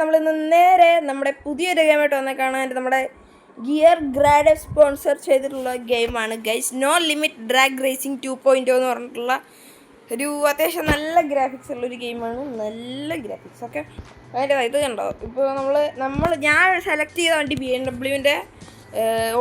നമ്മൾ ഇന്ന് നേരെ നമ്മുടെ പുതിയൊരു ഗെയിമായിട്ട് വന്നാൽ കാണാൻ നമ്മുടെ ഗിയർ ഗ്രാഡ് സ്പോൺസർ ചെയ്തിട്ടുള്ള ഗെയിമാണ് guys. No limit drag racing 2.0 എന്ന് പറഞ്ഞിട്ടുള്ള ഒരു അത്യാവശ്യം നല്ല ഗ്രാഫിക്സ് ഉള്ളൊരു ഗെയിമാണ്. നല്ല ഗ്രാഫിക്സ് ഒക്കെ അതിൻ്റെ ഇത് കണ്ടോ. ഇപ്പോൾ ഞാൻ സെലക്ട് ചെയ്ത വണ്ടി BMW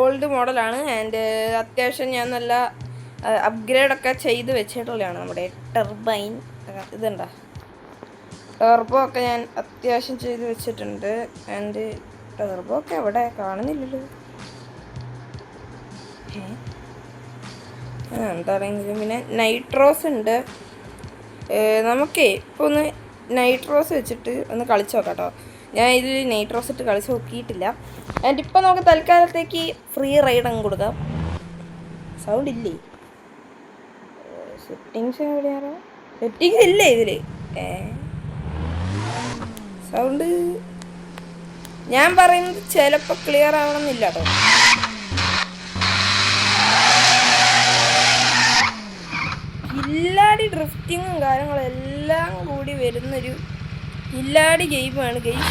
ഓൾഡ് മോഡലാണ്. ആൻഡ് അത്യാവശ്യം ഞാൻ നല്ല അപ്ഗ്രേഡൊക്കെ ചെയ്ത് വെച്ചിട്ടുള്ളതാണ്. നമ്മുടെ ടെർബൈൻ ഇതുണ്ടോ, ടർബോ ഒക്കെ ഞാൻ അത്യാവശ്യം ചെയ്ത് വെച്ചിട്ടുണ്ട്. ആൻഡ് ടർബോ ഒക്കെ എവിടെ കാണുന്നില്ലല്ലോ. എന്താണെങ്കിലും പിന്നെ നൈട്രോസ് ഉണ്ട്. നമുക്കേ ഇപ്പോൾ ഒന്ന് നൈട്രോസ് വെച്ചിട്ട് ഒന്ന് കളിച്ച് നോക്കാം കേട്ടോ. ഞാൻ ഇതിൽ നൈട്രോസ് ഇട്ട് കളിച്ച് നോക്കിയിട്ടില്ല. ആൻഡ് ഇപ്പോൾ നമുക്ക് തൽക്കാലത്തേക്ക് ഫ്രീ റൈഡ് അങ്ങ് കൊടുക്കാം. സൗണ്ട് ഇല്ലേ? സെറ്റിങ്സ് എവിടെയാണോ? സെറ്റിങ്സ് ഇല്ലേ ഇതിൽ? സൗണ്ട് ഞാൻ പറയുന്നത് ചിലപ്പോൾ ക്ലിയർ ആവണമെന്നില്ല കേട്ടോ. കില്ലാടി ഡ്രിഫ്റ്റിങ്ങും കാര്യങ്ങളും എല്ലാം കൂടി വരുന്നൊരു കില്ലാടി ഗെയിമാണ് ഗെയിം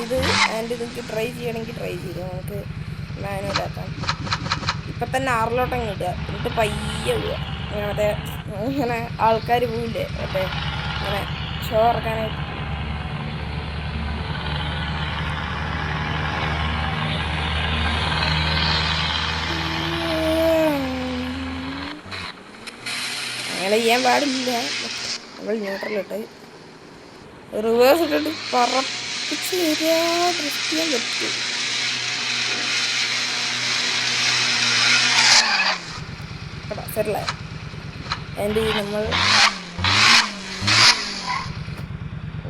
ഇത്. ആൻഡ് നിങ്ങൾക്ക് ട്രൈ ചെയ്യണമെങ്കിൽ ട്രൈ ചെയ്തു. നമുക്ക് മാനുവലാക്കാം. ഇപ്പം തന്നെ ആറിലോട്ടങ്ങ് ഇടുക, എന്നിട്ട് പയ്യെ പോവുക. മറ്റേ ഇങ്ങനെ ആൾക്കാർ പോവില്ലേ മറ്റേ ഇങ്ങനെ ഷോ ഇറക്കാനായിട്ട്. അങ്ങനെ ചെയ്യാൻ പാടില്ല. നമ്മൾ ന്യൂട്രലിട്ട് റിവേഴ്സ് ഇട്ടിട്ട് പറപ്പിച്ച് ഡ്രിഫ്റ്റ് ചെയ്യാൻ പറ്റും. സെറ്റിലായി. ആൻഡ് നമ്മൾ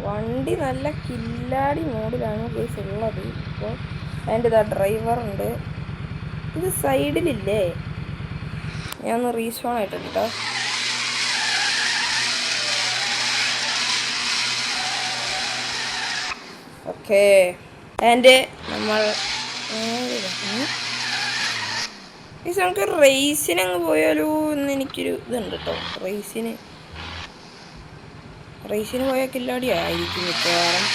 വണ്ടി നല്ല കില്ലാടി മോഡിലാണ് കേസ് ഉള്ളത് ഇപ്പോൾ. ആൻഡ് ഇതാ ഡ്രൈവറുണ്ട്. ഇത് സൈഡിലില്ലേ? ഞാൻ ഒന്ന് റീസ്പോൺ ആയിട്ടുണ്ട് കേട്ടോ. ഓക്കെ. ആൻഡ് നമ്മൾ നമുക്ക് റേസിന് അങ്ങ് പോയാലോ എന്ന് എനിക്കൊരു ഇതുണ്ട് കേട്ടോ. റേസിന് പോയാൽ കില്ലാടി ആയിരിക്കും മിക്കവാറും.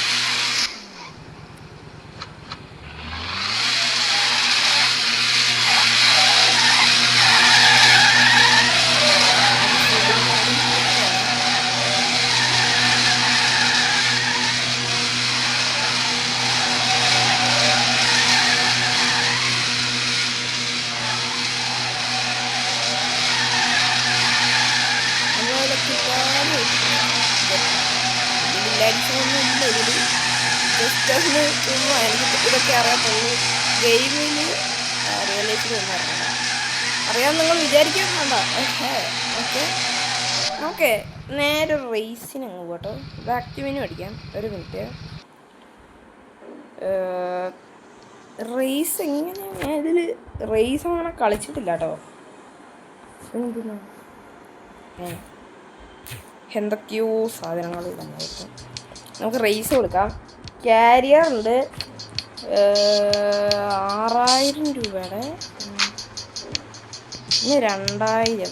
ഇതൊക്കെ അറിയാത്തുള്ളൂ. ഗെയിമിൽ റിയൽ ലൈഫിൽ ഒന്നും അറിയണ്ട. അറിയാൻ നിങ്ങൾ വിചാരിക്കാൻ വേണ്ട. ഓക്കെ നേരെ റേസിന് അങ്ങ് പോട്ടോ. ബാക്ക് മെനു അടിക്കാം. ഒരു മിനിറ്റ്. റേസ് എങ്ങനെയാണ്? ഞാൻ ഇതിൽ റേസ് അങ്ങനെ കളിച്ചിട്ടില്ല കേട്ടോ. എന്തൊക്കെയോ സാധനങ്ങൾ വന്നായിരിക്കും. നമുക്ക് റേസ് കൊടുക്കാം. കാരിയർ ഉണ്ട് 6000 രൂപയുടെ, പിന്നെ 2000.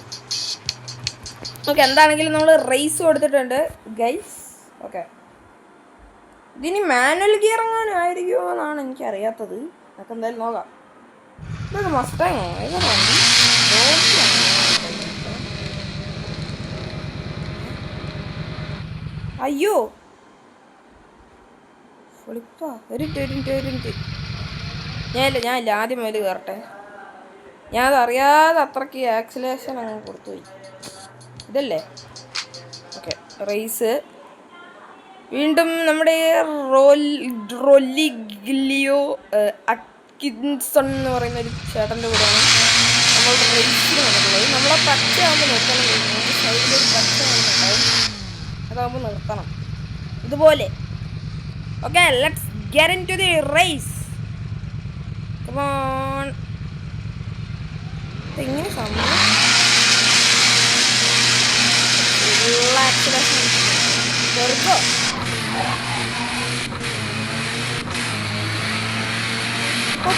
ഓക്കെ എന്താണെങ്കിലും നമ്മൾ റേസ് കൊടുത്തിട്ടുണ്ട് ഗൈസ്. ഓക്കെ ഇതിന് മാനുവൽ ഗിയർ എങ്ങാനും ആയിരിക്കുമോ എന്നാണ് എനിക്കറിയാത്തത്. നമുക്ക് എന്തായാലും നോക്കാം. ഇതൊക്കെ മസ്റ്റാങ്ങോ? അയ്യോ ഫ്ലിപ്പാ. ഒരു മിനിറ്റ്. ഞാനില്ല ആദ്യം മുതൽ കയറട്ടെ. ഞാൻ അതറിയാതെ അത്രയ്ക്ക് ആക്സിലേഷൻ അങ്ങ് കൊടുത്തുപോയി. ഇതല്ലേ? ഓക്കെ റേസ് വീണ്ടും നമ്മുടെ റോലിഗ്ലിയോ അറ്റ്കിൻസൺ എന്ന് പറയുന്ന ഒരു ചേട്ടൻ്റെ കൂടെയാണ് നമ്മൾ റേസിന് വന്നിട്ടുള്ളത്. നമ്മളെ പച്ചയാകുമ്പോൾ നിർത്തണം. സൈഡിലൊരു പച്ച വന്നിട്ടുണ്ടാവും, അതാകുമ്പോൾ നിർത്തണം ഇതുപോലെ. Okay let's get into the race. Come on. എങ്ങനെ സംഭവം? ചെറുക്കോ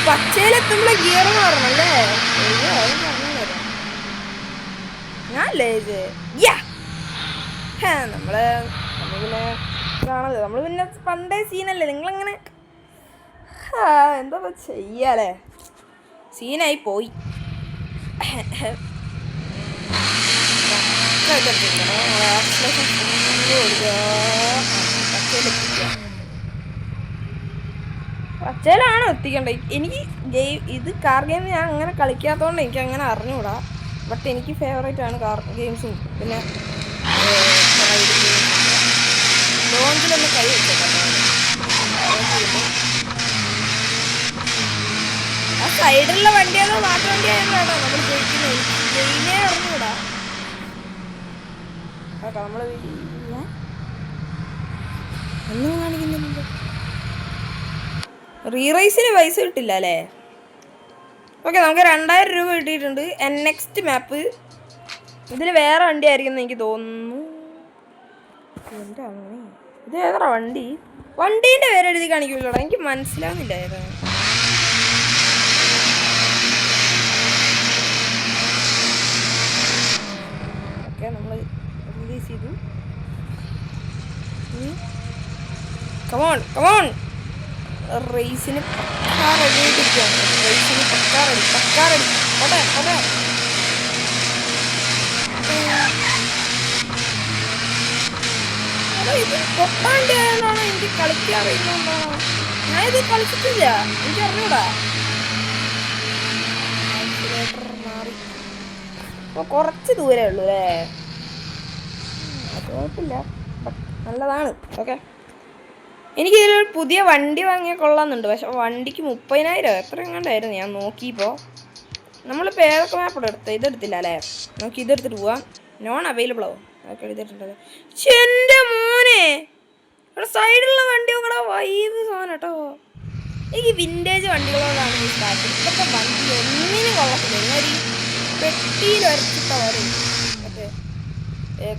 പച്ചയിലെത്തുമ്പോൾ ഗിയർ മാറണല്ലേ? ഞാനല്ലേ ഇത്? നമ്മളിങ്ങനെ ഇതാണല്ലോ നമ്മൾ പിന്നെ പണ്ടേ സീനല്ലേ നിങ്ങളങ്ങനെ എന്താ ചെയ്യാലേ സീനായി പോയി. പച്ചയിലാണ് എത്തിക്കേണ്ടത്. എനിക്ക് ഇത് കാർ ഗെയിം ഞാൻ അങ്ങനെ കളിക്കാത്തതുകൊണ്ട് എനിക്ക് അങ്ങനെ അറിഞ്ഞുകൂടാ. ബട്ട് എനിക്ക് ഫേവറേറ്റ് ആണ് കാർ ഗെയിംസും. പിന്നെ ലോഞ്ചിലൊന്ന് കൈ വെച്ചേക്കാം. ആ സൈഡിലുള്ള വണ്ടിയാണോ നാട്ടു വണ്ടിയാണോ നമ്മൾ ജയിക്കുന്നത്? ജയിലേ അറിഞ്ഞുകൂടാ. കേട്ടോ നമ്മൾ ഒന്നും കാണിക്കുന്നില്ല. റീറൈസിന് പൈസ കിട്ടില്ല അല്ലേ? ഓക്കെ, നമുക്ക് 2000 രൂപ കിട്ടിയിട്ടുണ്ട്. നെക്സ്റ്റ് മാപ്പ് ഇതിൽ വേറെ വണ്ടി ആയിരിക്കും എനിക്ക് തോന്നുന്നു. എൻ്റെ അങ്ങനെ ഇത് ഏതാ വണ്ടി? വണ്ടീൻ്റെ പേര് എഴുതി കാണിക്കില്ലോടാ, എനിക്ക് മനസ്സിലാവുന്നില്ല ഏതാണ്. ഓക്കെ, നമ്മൾ റിലീസ് ചെയ്തു. കമോൺ കമോൺ, റേസിന് പക്കാ റെഡി ആയിട്ടിരിക്കുകയാണ്. റേസിന് പക്കാ റെഡി. ഓടെ ഇത് പൊട്ടാണ്ടാണോ എനിക്ക് കളിക്കാൻ അറിയുന്നതാണോ? ഞാനിത് കളിച്ചിട്ടില്ല, എനിക്ക് അറിഞ്ഞൂടാ. മാറി അപ്പോൾ കുറച്ച് ദൂരേ ഉള്ളൂ അല്ലേ? അത് കുഴപ്പമില്ല, ബട്ട് നല്ലതാണ്. ഓക്കെ, എനിക്കിതിലൊരു പുതിയ വണ്ടി വാങ്ങിയാൽ കൊള്ളാമെന്നുണ്ട്. പക്ഷെ വണ്ടിക്ക് 30,000 എത്ര എങ്ങാണ്ടായിരുന്നു ഞാൻ നോക്കിയപ്പോൾ. നമ്മളിപ്പോൾ ഏതൊക്കെ മാപ്പോടെ ഇതെടുത്തില്ല അല്ലേ? നമുക്ക് ഇതെടുത്തിട്ട് പോവാം. നോൺ അവൈലബിൾ ആവും. അതൊക്കെ എഴുതിയിട്ടുണ്ടത്. എൻ്റെ മോനെ, ഇവിടെ സൈഡിലുള്ള വണ്ടിയും കൂടെ വൈബ് സാധനം കേട്ടോ. എനിക്ക് വിൻറ്റേജ് വണ്ടികളോടാണ് ഈ കാറ്റ്. ഇപ്പോഴത്തെ വണ്ടി ഒന്നിനും കൊള്ളത്തില്ല. ഒരു പെട്ടിയിൽ വരച്ചിട്ട പോലെ. മറ്റേ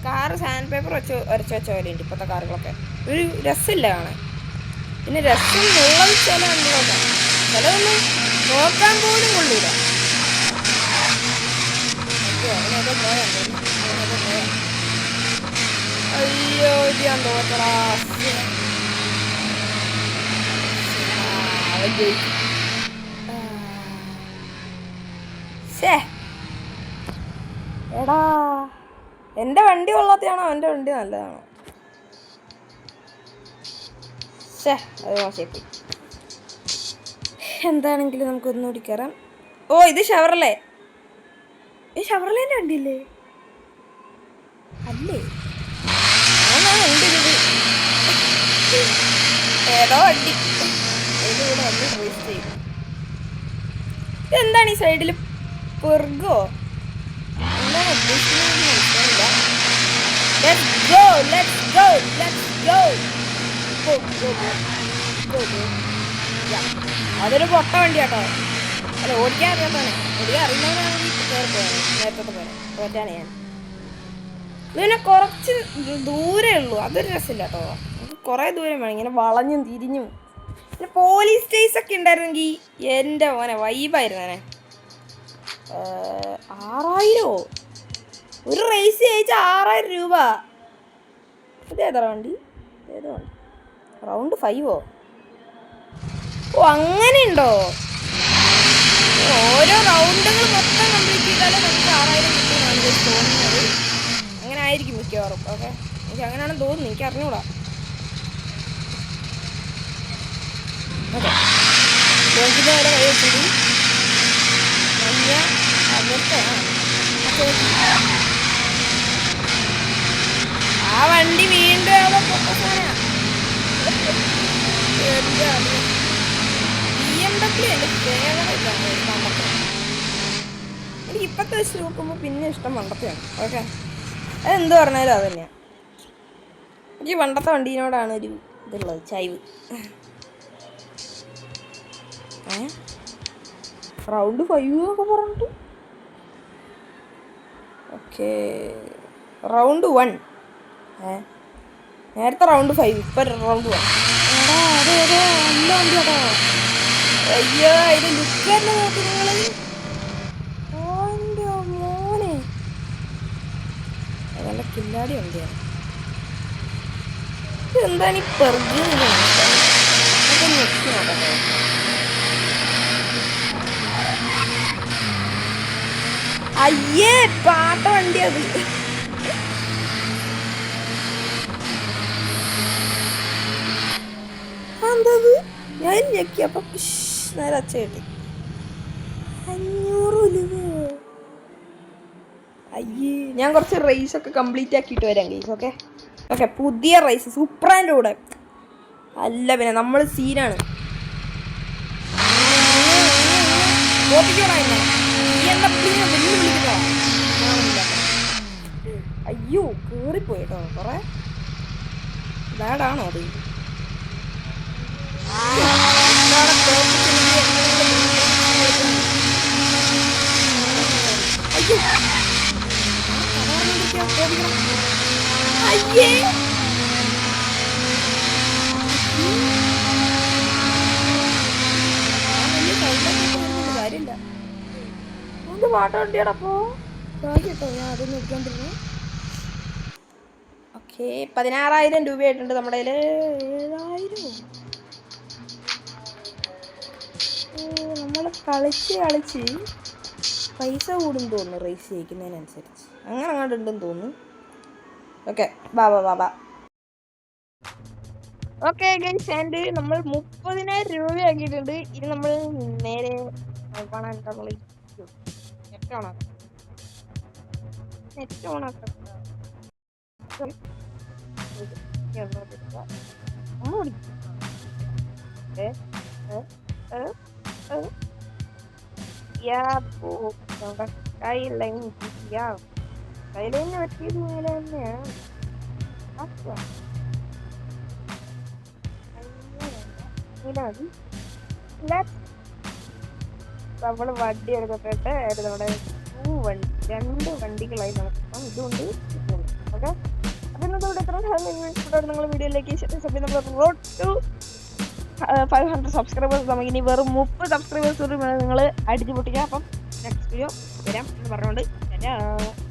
കാറ് സാൻഡ് പേപ്പർ വരച്ച് വെച്ച പോലെ ഉണ്ട് ഇപ്പോഴത്തെ കാറുകളൊക്കെ. ഒരു രസമില്ല കാണാൻ. പിന്നെ രസമുള്ളത് ചില വണ്ടികളൊക്കെ, ചിലതൊന്നും നോക്കാൻ പോലും കൊള്ളൂല. അവനൊക്കെ പോയാ അയ്യോ ഞാൻ തോറ്റടാ. എടാ, എൻ്റെ വണ്ടി കൊള്ളാത്തയാണോ എൻ്റെ വണ്ടി നല്ലതാണോ? അത് മോശമായി. എന്താണെങ്കിലും നമുക്ക് ഒന്നുകൂടി കയറാം. ഓ, ഇത് ഷവർലേ. ഈ ഷവർലേൻ്റെ വണ്ടിയില്ലേ? അല്ലേ, ഏതോ വണ്ടി ഇതിലൂടെ വന്ന് റേസ് ചെയ്യും. ഇതെന്താണ് ഈ സൈഡിൽ പെർഗോ? എന്താണ് ഉദ്ദേശിക്കുന്നത് മനസ്സിലായില്ല. അതൊരു പൊട്ട വണ്ടി കേട്ടോ. അല്ല, ഓടിക്കാൻ അറിയാത്തവനെ. ഓടിക്കാൻ അറിയുന്നവനാണെങ്കിൽ കയറി പോയാണ്. നേരത്തെ പോലെ തോറ്റാണ് ഞാൻ. ഇതിനെ കുറച്ച് ദൂരേ ഉള്ളൂ, അതൊരു രസമില്ല കേട്ടോ. നമുക്ക് കുറേ ദൂരം വേണം, ഇങ്ങനെ വളഞ്ഞും തിരിഞ്ഞും. പിന്നെ പോലീസ് സ്റ്റേഷനൊക്കെ ഉണ്ടായിരുന്നെങ്കിൽ എൻ്റെ മോനെ വൈബായിരുന്നേ. 6000 ഒരു റേസ് ജയിച്ചാൽ 6000 രൂപ. ഇതേതാ വണ്ടി? ഏതോ വണ്ടി റൗണ്ട് 5. ഓ, അങ്ങനെയുണ്ടോ? ഓരോ റൗണ്ടുകൾ മൊത്തം കംപ്ലീറ്റ് ചെയ്താലേ നമുക്ക് 6000 കിട്ടുമെന്നാണ് എനിക്ക് തോന്നുന്നത്. അങ്ങനെ ആയിരിക്കും മിക്കവാറും. ഓക്കെ, എനിക്ക് അങ്ങനെയാണെന്ന് തോന്നുന്നു, എനിക്ക് അറിഞ്ഞൂടാ. ഓക്കെ, ലോഞ്ചിൻ്റെ വരെ കൈ വെച്ചത് മഞ്ഞ ആ വണ്ടി വീണ്ടും അവിടെ പൊക്കസാനാ. BMW എൻ്റെ ഫേവറേറ്റാണ് പണ്ടത്തെ. എനിക്ക് ഇപ്പോഴത്തെ വെച്ച് നോക്കുമ്പോൾ പിന്നെ ഇഷ്ടം പണ്ടത്തെയാണ്. ഓക്കെ, അതെന്ത് പറഞ്ഞാലും അത് തന്നെയാണ്. എനിക്ക് പണ്ടത്തെ വണ്ടീനോടാണ് ഒരു ഇതുള്ളത്, ചൈവ്. റൗണ്ട് 5 എന്നൊക്കെ പറഞ്ഞിട്ട്. Okay, round 1. നേരത്തെ റൗണ്ട് 5, ഇപ്പം റൗണ്ട് 1. അതെ നല്ല വണ്ടി കേട്ടോ. അയ്യോ, ഇത് ലുക്ക് തന്നെ നോക്കി നിങ്ങൾ. എൻ്റെ മോനെ, നല്ല കില്ലാടി വണ്ടിയാണ്. എന്താണ് ഈ പെർഗ് അയ്യേ പാട്ട വണ്ടി അത് എന്തത് ഞാൻ ഞെക്കി അപ്പൊ നേരെ അച്ച കിട്ടി 500 രൂപ. അയ്യേ ഞാൻ കുറച്ച് റേസ് ഒക്കെ കംപ്ലീറ്റ് ആക്കിയിട്ട് വരാം ഗൈസ്. ഓക്കെ ഓക്കെ പുതിയ റേസ് സൂപ്രാൻ്റെ കൂടെ അല്ല പിന്നെ നമ്മൾ സീനാണ്. അയ്യോ കേറിപ്പോയി കേട്ടോ കൊറേ ബാഡാണോ അത്? അയ്യേ കാര്യമില്ല എന്ത് പാട്ട വണ്ടിയാടപ്പോ കേട്ടോ ഞാൻ അത് നോക്കിക്കൊണ്ടിരുന്നു. ഓക്കെ 16,000 രൂപയായിട്ടുണ്ട് നമ്മുടെ കയ്യിൽ. 7,000 നമ്മൾ കളിച്ച് പൈസ കൂടും തോന്നുന്നു റേസ് ജയിക്കുന്നതിനനുസരിച്ച്. അങ്ങനെ അങ്ങോട്ട് ഉണ്ടെന്ന് തോന്നുന്നു. Okay Baba okay guys and നമ്മൾ 30,000 രൂപയാക്കിയിട്ടുണ്ട്. ഇനി നമ്മൾ നേരെ നെറ്റ് ഓണാക്കാം. കയ്യിലൈന് പറ്റിയത് മേലെ തന്നെയാണ്. നമ്മള് വണ്ടി എടുത്തിട്ട് നമ്മുടെ 2 വണ്ടികളായി നടക്കും. ഇതുകൊണ്ട് ഓക്കെ അപ്പൊ ഇന്നത്തോടെ നിങ്ങൾ വീഡിയോയിലേക്ക് നമ്മൾ റോഡ് ടു 500 സബ്സ്ക്രൈബേഴ്സ്. നമുക്ക് ഇനി വെറും 30 സബ്സ്ക്രൈബേഴ്സ് നിങ്ങൾ അടിച്ചു പൊട്ടിക്കാം. അപ്പം നെക്സ്റ്റ് വീഡിയോ വരാം എന്ന് പറഞ്ഞുകൊണ്ട്